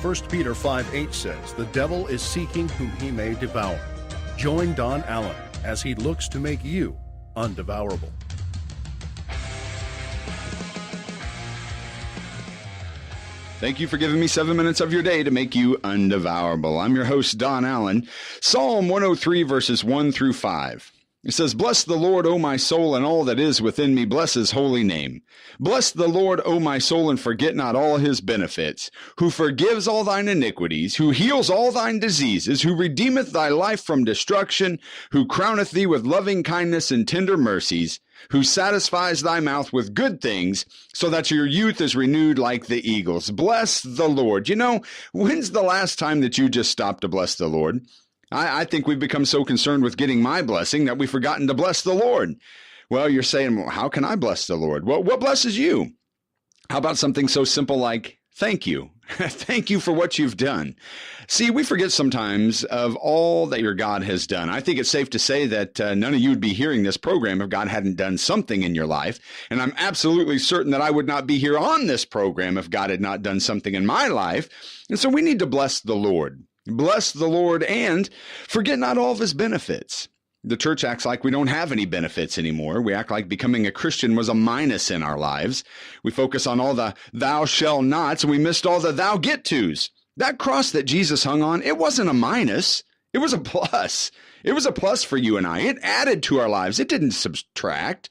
1 Peter 5:8 says, "The devil is seeking whom he may devour." Join Don Allen as he looks to make you undevourable. Thank you for giving me 7 minutes of your day to make you undevourable. I'm your host, Don Allen. Psalm 103, verses 1 through 5. It says, "Bless the Lord, O my soul, and all that is within me. Bless his holy name. Bless the Lord, O my soul, and forget not all his benefits, who forgives all thine iniquities, who heals all thine diseases, who redeemeth thy life from destruction, who crowneth thee with loving kindness and tender mercies, who satisfies thy mouth with good things, so that your youth is renewed like the eagles." Bless the Lord. You know, when's the last time that you just stopped to bless the Lord? I think we've become so concerned with getting my blessing that we've forgotten to bless the Lord. Well, you're saying, well, how can I bless the Lord? Well, what blesses you? How about something so simple like thank you? Thank you for what you've done. See, we forget sometimes of all that your God has done. I think it's safe to say that none of you would be hearing this program if God hadn't done something in your life. And I'm absolutely certain that I would not be here on this program if God had not done something in my life. And so we need to bless the Lord. Bless the Lord and forget not all of his benefits. The church acts like we don't have any benefits anymore. We act like becoming a Christian was a minus in our lives. We focus on all the thou shall nots, and we missed all the thou get tos. That cross that Jesus hung on, it wasn't a minus. It was a plus. It was a plus for you and I. It added to our lives. It didn't subtract.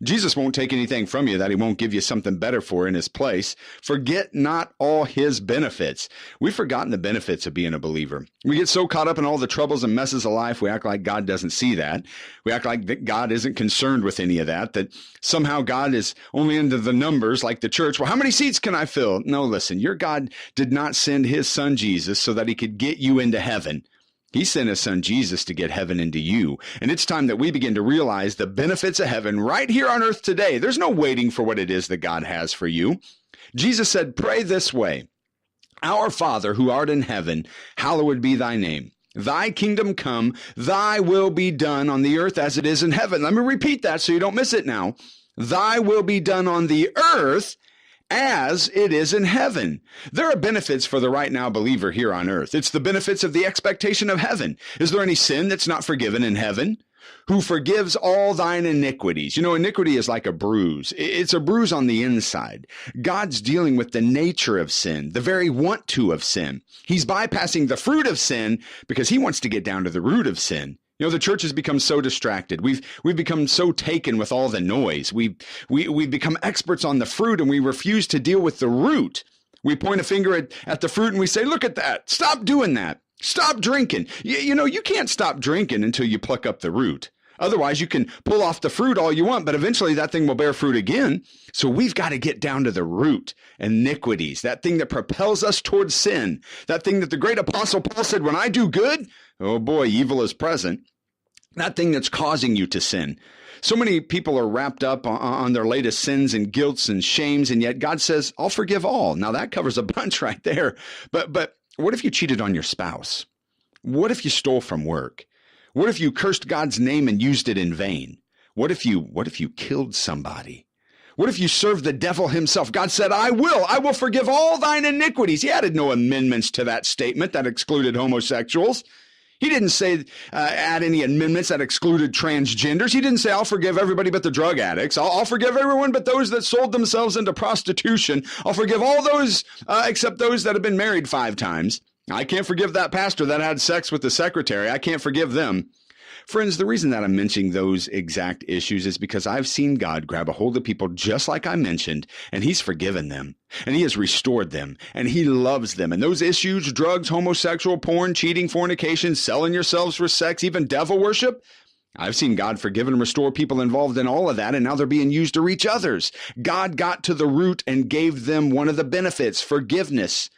Jesus won't take anything from you that he won't give you something better for in his place. Forget not all his benefits. We've forgotten the benefits of being a believer. We get so caught up in all the troubles and messes of life, we act like God doesn't see that. We act like that God isn't concerned with any of that, that somehow God is only into the numbers like the church. Well, how many seats can I fill? No, listen, your God did not send his son Jesus so that he could get you into heaven. He sent his son Jesus to get heaven into you. And it's time that we begin to realize the benefits of heaven right here on earth today. There's no waiting for what it is that God has for you. Jesus said, pray this way. Our Father who art in heaven, hallowed be thy name. Thy kingdom come, thy will be done on the earth as it is in heaven. Let me repeat that so you don't miss it now. Thy will be done on the earth as it is in heaven. There are benefits for the right now believer here on earth. It's the benefits of the expectation of heaven. Is there any sin that's not forgiven in heaven? Who forgives all thine iniquities. You know, iniquity is like a bruise. It's a bruise on the inside. God's dealing with the nature of sin, the very want to of sin. He's bypassing the fruit of sin because he wants to get down to the root of sin. You know, the church has become so distracted. We've become so taken with all the noise. We've become experts on the fruit and we refuse to deal with the root. We point a finger at the fruit and we say, look at that. Stop doing that. Stop drinking. You know, you can't stop drinking until you pluck up the root. Otherwise, you can pull off the fruit all you want, but eventually that thing will bear fruit again. So we've got to get down to the root, iniquities, that thing that propels us towards sin, that thing that the great apostle Paul said, when I do good, oh boy, evil is present. That thing that's causing you to sin. So many people are wrapped up on their latest sins and guilts and shames, and yet God says, I'll forgive all. Now that covers a bunch right there. But what if you cheated on your spouse? What if you stole from work? What if you cursed God's name and used it in vain? What if you killed somebody? What if you served the devil himself? God said, I will forgive all thine iniquities. He added no amendments to that statement that excluded homosexuals. He didn't say add any amendments that excluded transgenders. He didn't say I'll forgive everybody but the drug addicts. I'll forgive everyone but those that sold themselves into prostitution. I'll forgive all those except those that have been married 5 times. I can't forgive that pastor that had sex with the secretary. I can't forgive them. Friends, the reason that I'm mentioning those exact issues is because I've seen God grab a hold of people just like I mentioned, and he's forgiven them, and he has restored them, and he loves them. And those issues, drugs, homosexual, porn, cheating, fornication, selling yourselves for sex, even devil worship, I've seen God forgive and restore people involved in all of that, and now they're being used to reach others. God got to the root and gave them one of the benefits, forgiveness.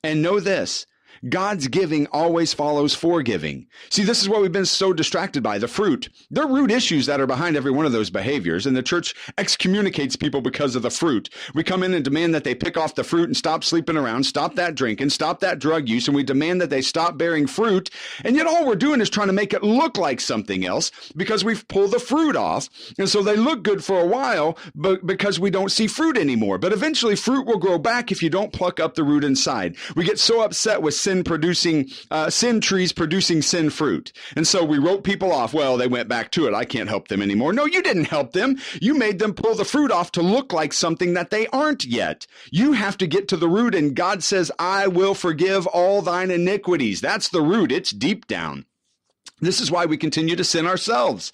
And know this, God's giving always follows forgiving. See, this is what we've been so distracted by, the fruit. There are root issues that are behind every one of those behaviors, and the church excommunicates people because of the fruit. We come in and demand that they pick off the fruit and stop sleeping around, stop that drinking, stop that drug use, and we demand that they stop bearing fruit. And yet all we're doing is trying to make it look like something else because we've pulled the fruit off. And so they look good for a while, but because we don't see fruit anymore. But eventually fruit will grow back if you don't pluck up the root inside. We get so upset with sin trees producing sin fruit. And so we wrote people off. Well, they went back to it. I can't help them anymore. No, you didn't help them. You made them pull the fruit off to look like something that they aren't yet. You have to get to the root, and God says, I will forgive all thine iniquities. That's the root. It's deep down. This is why we continue to sin ourselves.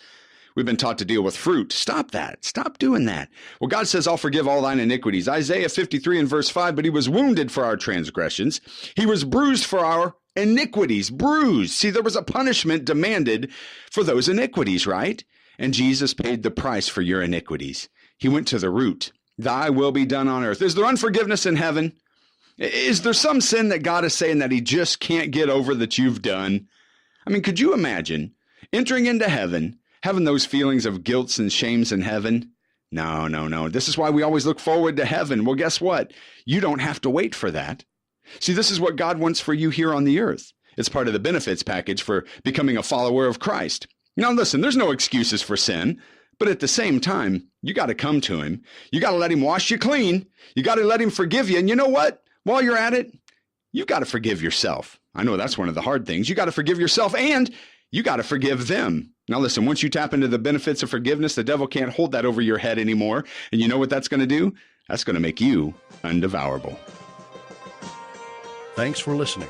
We've been taught to deal with fruit. Stop that. Stop doing that. Well, God says, I'll forgive all thine iniquities. Isaiah 53 and verse 5, but he was wounded for our transgressions. He was bruised for our iniquities. Bruised. See, there was a punishment demanded for those iniquities, right? And Jesus paid the price for your iniquities. He went to the root. Thy will be done on earth. Is there unforgiveness in heaven? Is there some sin that God is saying that he just can't get over that you've done? I mean, could you imagine entering into heaven, having those feelings of guilt and shames in heaven? No. This is why we always look forward to heaven. Well, guess what? You don't have to wait for that. See, this is what God wants for you here on the earth. It's part of the benefits package for becoming a follower of Christ. Now, listen, there's no excuses for sin, but at the same time, you got to come to him. You got to let him wash you clean. You got to let him forgive you. And you know what? While you're at it, you got to forgive yourself. I know that's one of the hard things. You got to forgive yourself, and you got to forgive them. Now listen, once you tap into the benefits of forgiveness, the devil can't hold that over your head anymore. And you know what that's going to do? That's going to make you undevourable. Thanks for listening.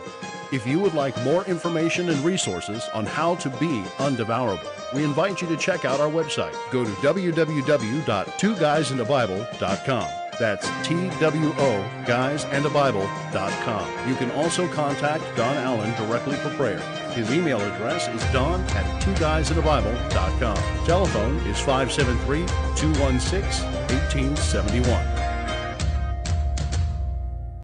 If you would like more information and resources on how to be undevourable, we invite you to check out our website. Go to www.TwoGuysAndABible.com. That's TWOGuysAndABible.com. You can also contact Don Allen directly for prayer. His email address is don@TwoGuysAndABible.com. Telephone is 573-216-1871.